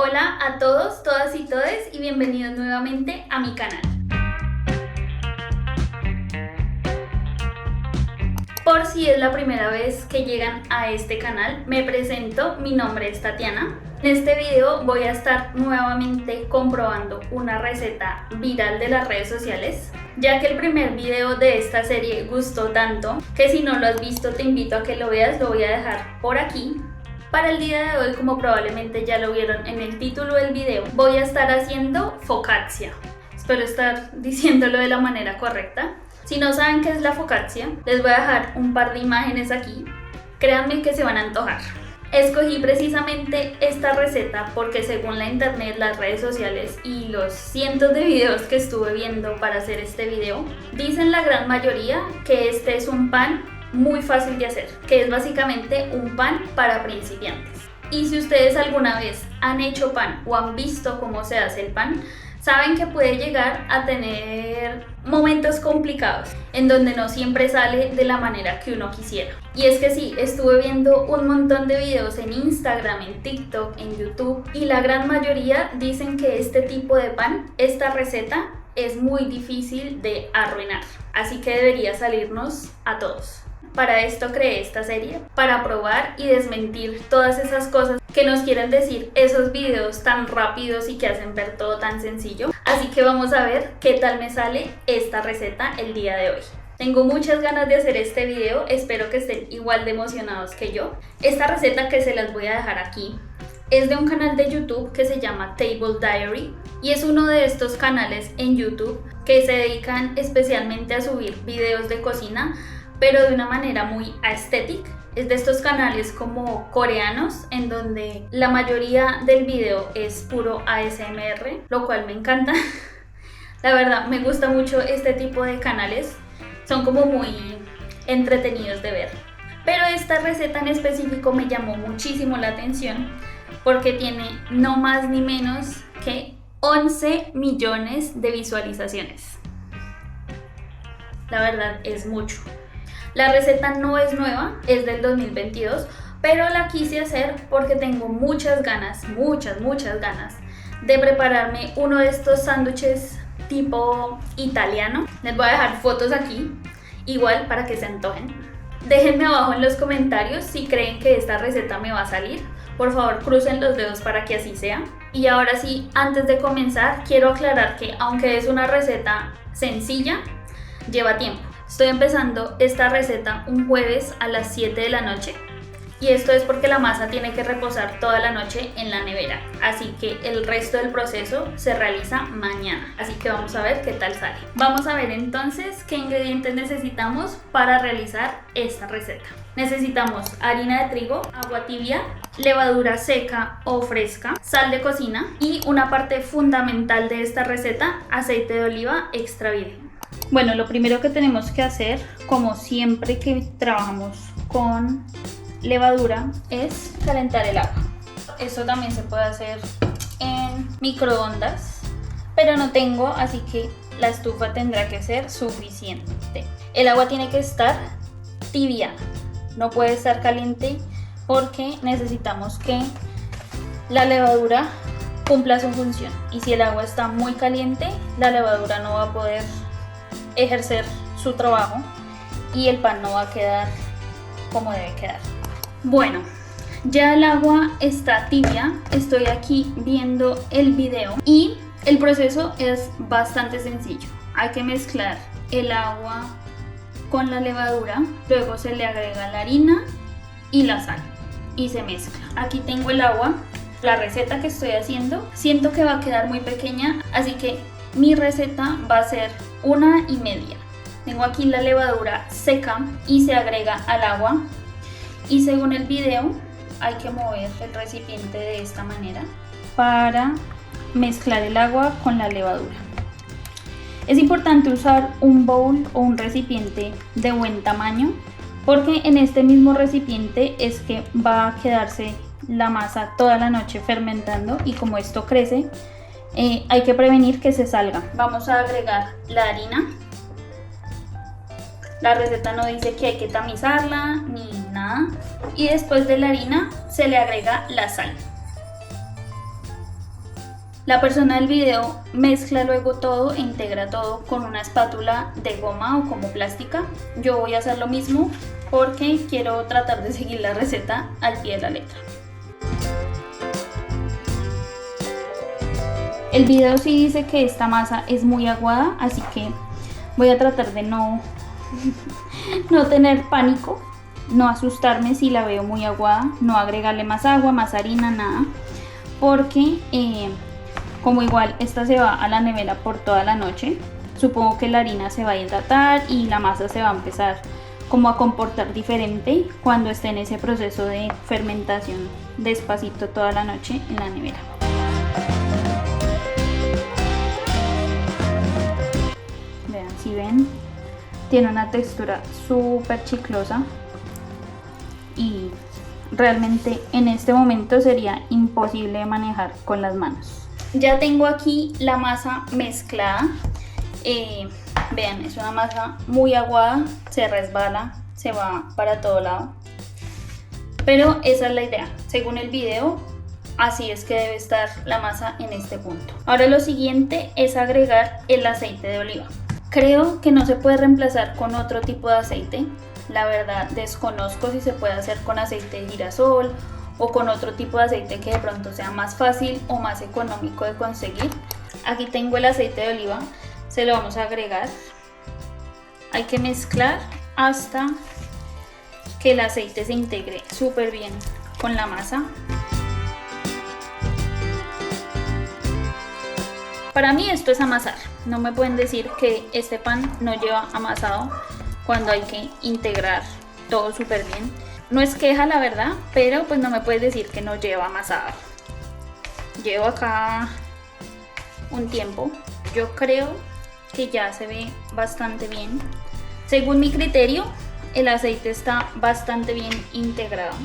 Hola a todos, todas y todes y bienvenidos nuevamente a mi canal. Por si es la primera vez que llegan a este canal, me presento, mi nombre es Tatiana. En este video voy a estar nuevamente comprobando una receta viral de las redes sociales, ya que el primer video de esta serie gustó tanto que si no lo has visto te invito a que lo veas, lo voy a dejar por aquí. Para el día de hoy, como probablemente ya lo vieron en el título del video, voy a estar haciendo focaccia. Espero estar diciéndolo de la manera correcta. Si no saben qué es la focaccia, les voy a dejar un par de imágenes aquí. Créanme que se van a antojar. Escogí precisamente esta receta porque según la internet, las redes sociales y los cientos de videos que estuve viendo para hacer este video, dicen la gran mayoría que este es un pan muy fácil de hacer, que es básicamente un pan para principiantes. Y si ustedes alguna vez han hecho pan o han visto cómo se hace el pan, saben que puede llegar a tener momentos complicados en donde no siempre sale de la manera que uno quisiera. Y es que sí, estuve viendo un montón de videos en Instagram, en TikTok, en YouTube y la gran mayoría dicen que este tipo de pan, esta receta, es muy difícil de arruinar. Así que debería salirnos a todos. Para esto creé esta serie, para probar y desmentir todas esas cosas que nos quieren decir esos videos tan rápidos y que hacen ver todo tan sencillo. Así que vamos a ver qué tal me sale esta receta el día de hoy. Tengo muchas ganas de hacer este video, espero que estén igual de emocionados que yo. Esta receta que se las voy a dejar aquí es de un canal de YouTube que se llama Table Diary y es uno de estos canales en YouTube que se dedican especialmente a subir videos de cocina, pero de una manera muy aesthetic. Es de estos canales como coreanos en donde la mayoría del video es puro ASMR, lo cual me encanta. La verdad, me gusta mucho este tipo de canales, son como muy entretenidos de ver. Pero esta receta en específico me llamó muchísimo la atención porque tiene no más ni menos que 11 millones de visualizaciones. La verdad es mucho. La receta no es nueva, es del 2022, pero la quise hacer porque tengo muchas ganas de prepararme uno de estos sándwiches tipo italiano. Les voy a dejar fotos aquí, igual para que se antojen. Déjenme abajo en los comentarios si creen que esta receta me va a salir. Por favor, crucen los dedos para que así sea. Y ahora sí, antes de comenzar, quiero aclarar que aunque es una receta sencilla, lleva tiempo. Estoy empezando esta receta un jueves a las 7 de la noche y esto es porque la masa tiene que reposar toda la noche en la nevera, así que el resto del proceso se realiza mañana, así que vamos a ver qué tal sale. Vamos a ver entonces qué ingredientes necesitamos para realizar esta receta. Necesitamos harina de trigo, agua tibia, levadura seca o fresca, sal de cocina y una parte fundamental de esta receta, aceite de oliva extra virgen. Bueno, lo primero que tenemos que hacer, como siempre que trabajamos con levadura, es calentar el agua. Eso también se puede hacer en microondas, pero no tengo, así que la estufa tendrá que ser suficiente. El agua tiene que estar tibia, no puede estar caliente porque necesitamos que la levadura cumpla su función. Y si el agua está muy caliente, la levadura no va a poder ejercer su trabajo y el pan no va a quedar como debe quedar. Bueno, ya el agua está tibia, estoy aquí viendo el video y el proceso es bastante sencillo. Hay que mezclar el agua con la levadura, luego se le agrega la harina y la sal y se mezcla. Aquí tengo el agua. La receta que estoy haciendo siento que va a quedar muy pequeña, así que mi receta va a ser 1,5. Tengo aquí la levadura seca y se agrega al agua y según el video hay que mover el recipiente de esta manera para mezclar el agua con la levadura. Es importante usar un bowl o un recipiente de buen tamaño porque en este mismo recipiente es que va a quedarse la masa toda la noche fermentando y como esto crece, hay que prevenir que se salga. Vamos a agregar la harina. La receta no dice que hay que tamizarla ni nada. Y después de la harina se le agrega la sal. La persona del video mezcla luego todo e integra todo con una espátula de goma o como plástica. Yo voy a hacer lo mismo porque quiero tratar de seguir la receta al pie de la letra. El video sí dice que esta masa es muy aguada, así que voy a tratar de no tener pánico, no asustarme si la veo muy aguada, no agregarle más agua, más harina, nada, porque como igual esta se va a la nevera por toda la noche, supongo que la harina se va a hidratar y la masa se va a empezar como a comportar diferente cuando esté en ese proceso de fermentación despacito toda la noche en la nevera. Vean, si ven, tiene una textura súper chiclosa y realmente en este momento sería imposible de manejar con las manos. Ya tengo aquí la masa mezclada. Vean, es una masa muy aguada, se resbala, se va para todo lado. Pero esa es la idea, según el video, así es que debe estar la masa en este punto. Ahora lo siguiente es agregar el aceite de oliva. Creo que no se puede reemplazar con otro tipo de aceite. La verdad desconozco si se puede hacer con aceite de girasol o con otro tipo de aceite que de pronto sea más fácil o más económico de conseguir. Aquí tengo el aceite de oliva, se lo vamos a agregar. Hay que mezclar hasta que el aceite se integre súper bien con la masa. Para mí esto es amasar, no me pueden decir que este pan no lleva amasado cuando hay que integrar todo súper bien. No es queja la verdad, pero pues no me puedes decir que no lleva amasado. Llevo acá un tiempo, yo creo que ya se ve bastante bien. Según mi criterio, el aceite está bastante bien integrado.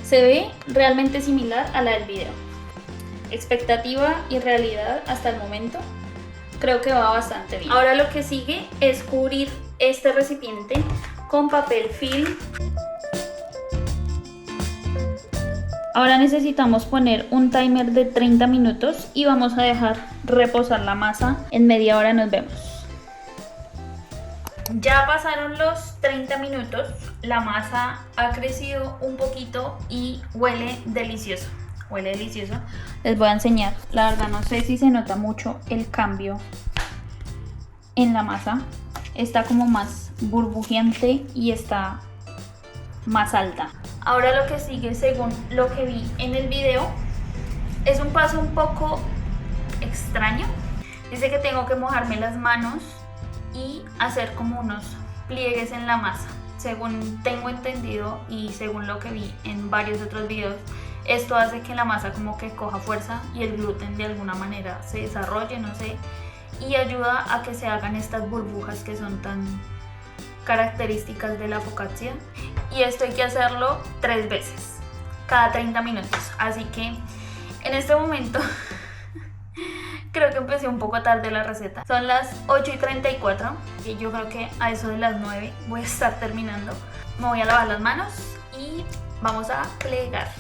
Se ve realmente similar a la del video. Expectativa y realidad hasta el momento, creo que va bastante bien. Ahora lo que sigue es cubrir este recipiente con papel film. Ahora necesitamos poner un timer de 30 minutos y vamos a dejar reposar la masa. En media hora nos vemos. Ya pasaron los 30 minutos, la masa ha crecido un poquito y huele delicioso. Huele delicioso. Les voy a enseñar. La verdad no sé si se nota mucho el cambio en la masa. Está como más burbujeante y está más alta. Ahora lo que sigue, según lo que vi en el video, es un paso un poco extraño. Dice que tengo que mojarme las manos y hacer como unos pliegues en la masa. Según tengo entendido y según lo que vi en varios otros videos, esto hace que la masa como que coja fuerza y el gluten de alguna manera se desarrolle, no sé, y ayuda a que se hagan estas burbujas que son tan características de la focaccia. Y esto hay que hacerlo 3 veces, cada 30 minutos. Así que en este momento creo que empecé un poco tarde la receta. Son las 8:34 y yo creo que a eso de las 9 voy a estar terminando. Me voy a lavar las manos y vamos a plegar.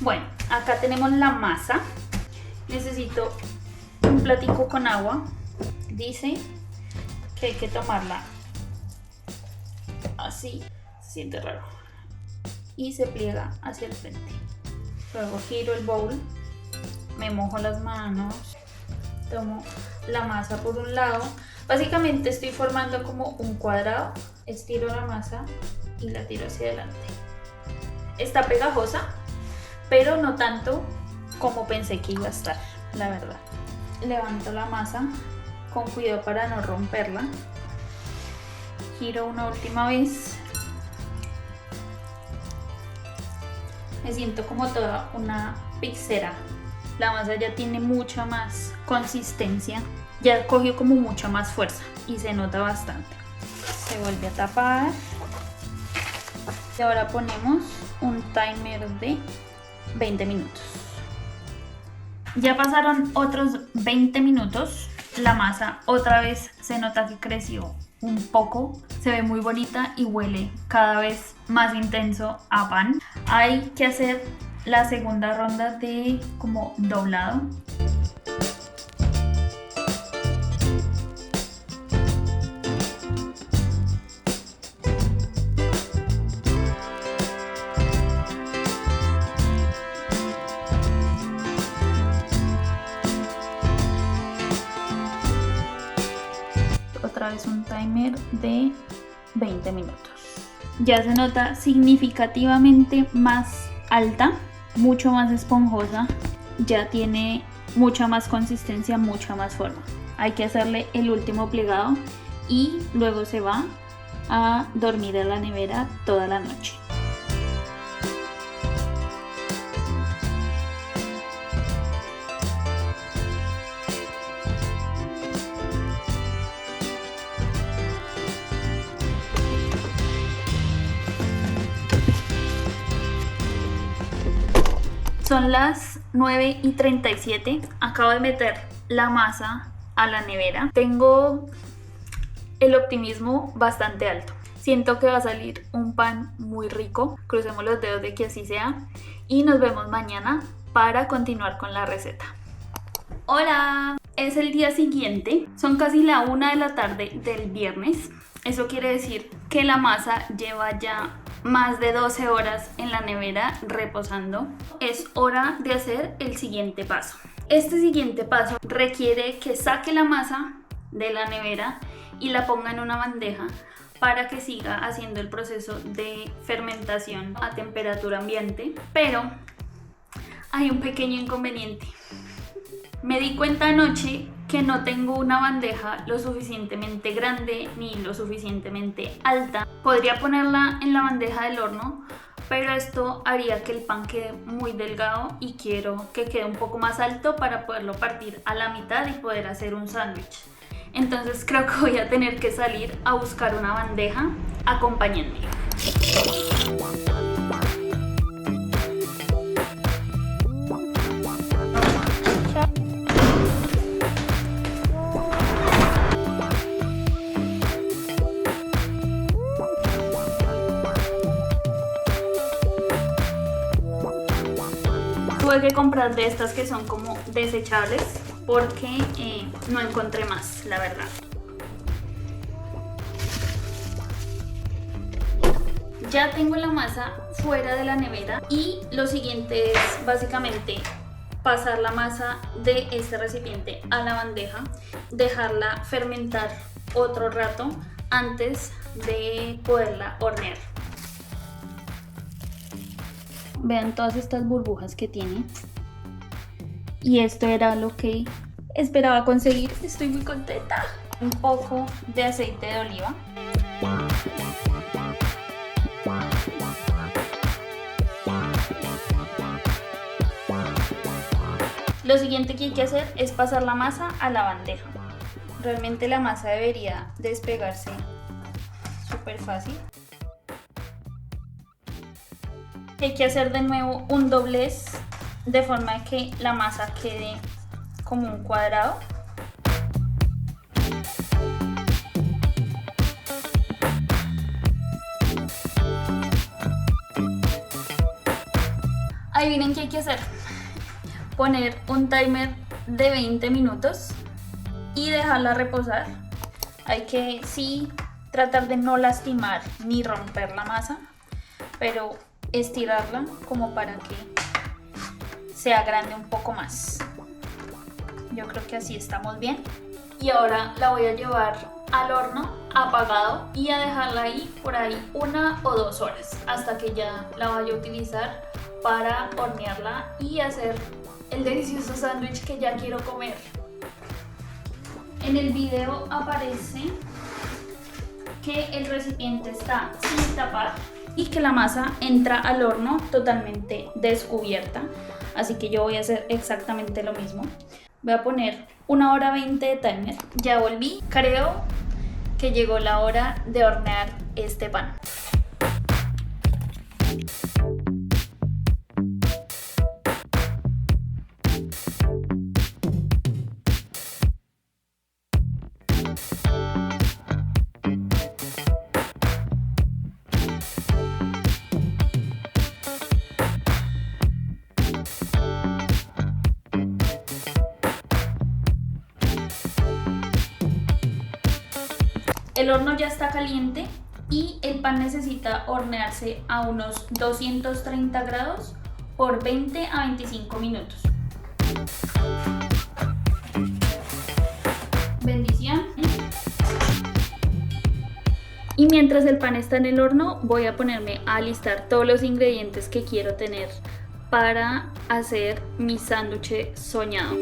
Bueno, acá tenemos la masa. Necesito un platico con agua. Dice que hay que tomarla así, se siente raro, y se pliega hacia el frente. Luego giro el bowl, me mojo las manos, tomo la masa por un lado. Básicamente estoy formando como un cuadrado, estiro la masa y la tiro hacia adelante. Está pegajosa, pero no tanto como pensé que iba a estar, la verdad. Levanto la masa con cuidado para no romperla. Giro una última vez. Me siento como toda una pizzera. La masa ya tiene mucha más consistencia. Ya cogió como mucha más fuerza y se nota bastante. Se vuelve a tapar. Y ahora ponemos un timer de 20 minutos. Ya pasaron otros 20 minutos. La masa otra vez se nota que creció un poco, se ve muy bonita y huele cada vez más intenso a pan. Hay que hacer la segunda ronda de como doblado. Otra vez un timer de 20 minutos. Ya se nota significativamente más alta, mucho más esponjosa, ya tiene mucha más consistencia, mucha más forma. Hay que hacerle el último plegado y luego se va a dormir en la nevera toda la noche. Son las 9:37, acabo de meter la masa a la nevera. Tengo el optimismo bastante alto. Siento que va a salir un pan muy rico. Crucemos los dedos de que así sea. Y nos vemos mañana para continuar con la receta. ¡Hola! Es el día siguiente. Son casi la 1 de la tarde del viernes. Eso quiere decir que la masa lleva ya más de 12 horas en la nevera reposando. Es hora de hacer el siguiente paso. Este siguiente paso requiere que saque la masa de la nevera y la ponga en una bandeja para que siga haciendo el proceso de fermentación a temperatura ambiente. Pero hay un pequeño inconveniente. Me di cuenta anoche que no tengo una bandeja lo suficientemente grande ni lo suficientemente alta. Podría ponerla en la bandeja del horno, pero esto haría que el pan quede muy delgado y quiero que quede un poco más alto para poderlo partir a la mitad y poder hacer un sándwich. Entonces creo que voy a tener que salir a buscar una bandeja. Acompáñenme. Tuve que comprar de estas que son como desechables porque no encontré más, la verdad. Ya tengo la masa fuera de la nevera y lo siguiente es básicamente pasar la masa de este recipiente a la bandeja, dejarla fermentar otro rato antes de poderla hornear. Vean todas estas burbujas que tiene. Y esto era lo que esperaba conseguir. Estoy muy contenta. Un poco de aceite de oliva. Lo siguiente que hay que hacer es pasar la masa a la bandeja. Realmente la masa debería despegarse súper fácil. Hay que hacer de nuevo un doblez de forma que la masa quede como un cuadrado. Adivinen qué hay que hacer. Poner un timer de 20 minutos y dejarla reposar. Hay que sí tratar de no lastimar ni romper la masa, pero estirarla como para que se agrande un poco más. Yo creo que así estamos bien. Y ahora la voy a llevar al horno apagado y a dejarla ahí por ahí 1 o 2 horas hasta que ya la vaya a utilizar para hornearla y hacer el delicioso sándwich que ya quiero comer. En el video aparece que el recipiente está sin tapar y que la masa entra al horno totalmente descubierta, así que yo voy a hacer exactamente lo mismo. Voy a poner 1:20 de timer. Ya volví, creo que llegó la hora de hornear este pan. El horno ya está caliente y el pan necesita hornearse a unos 230 grados por 20 a 25 minutos. Bendición. Y mientras el pan está en el horno, voy a ponerme a alistar todos los ingredientes que quiero tener para hacer mi sándwich soñado.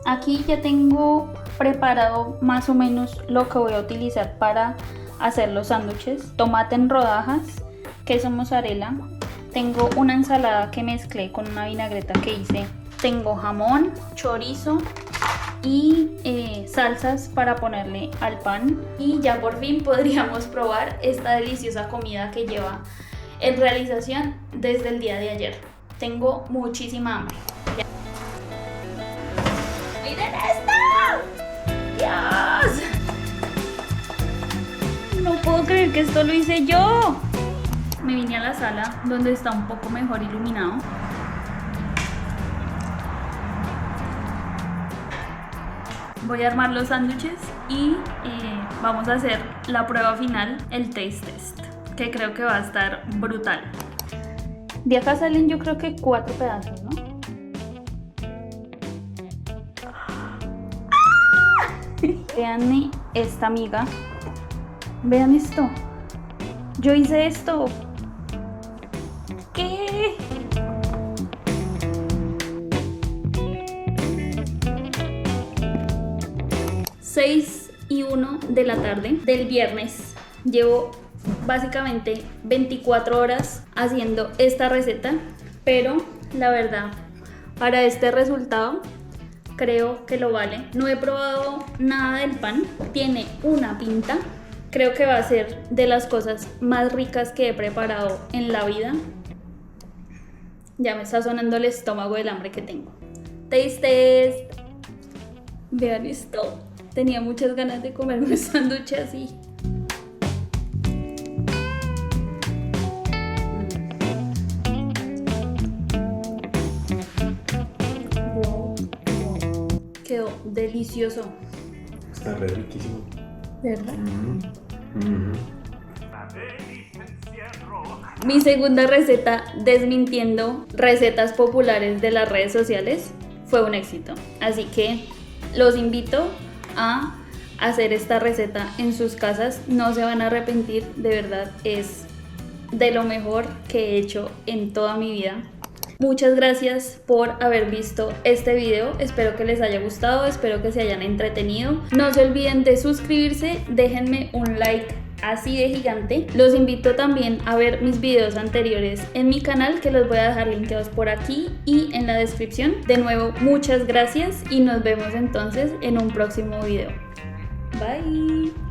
Aquí ya tengo preparado más o menos lo que voy a utilizar para hacer los sándwiches. Tomate en rodajas, queso mozzarella, tengo una ensalada que mezclé con una vinagreta que hice, tengo jamón, chorizo y salsas para ponerle al pan. Y ya por fin podríamos probar esta deliciosa comida que lleva en realización desde el día de ayer. Tengo muchísima hambre. ¡Miren esto! ¡Dios! No puedo creer que esto lo hice yo. Me vine a la sala donde está un poco mejor iluminado. Voy a armar los sándwiches y vamos a hacer la prueba final, el taste test, que creo que va a estar brutal. De acá salen yo creo que 4 pedazos, ¿no? Veanme esta amiga. Vean esto. Yo hice esto. ¿Qué? Seis y 1 de la tarde del viernes. Llevo básicamente 24 horas haciendo esta receta, pero la verdad, para este resultado creo que lo vale. No he probado nada del pan, tiene una pinta. Creo que va a ser de las cosas más ricas que he preparado en la vida. Ya me está sonando el estómago del hambre que tengo. Taste test. Vean esto. Tenía muchas ganas de comerme un sándwich así. Wow. Quedó delicioso. Está re riquísimo. ¿Verdad? Mi segunda receta, desmintiendo recetas populares de las redes sociales, fue un éxito. Así que los invito a hacer esta receta en sus casas. No se van a arrepentir, de verdad es de lo mejor que he hecho en toda mi vida. Muchas gracias por haber visto este video, espero que les haya gustado, espero que se hayan entretenido. No se olviden de suscribirse, déjenme un like así de gigante. Los invito también a ver mis videos anteriores en mi canal, que los voy a dejar linkeados por aquí y en la descripción. De nuevo, muchas gracias y nos vemos entonces en un próximo video. Bye.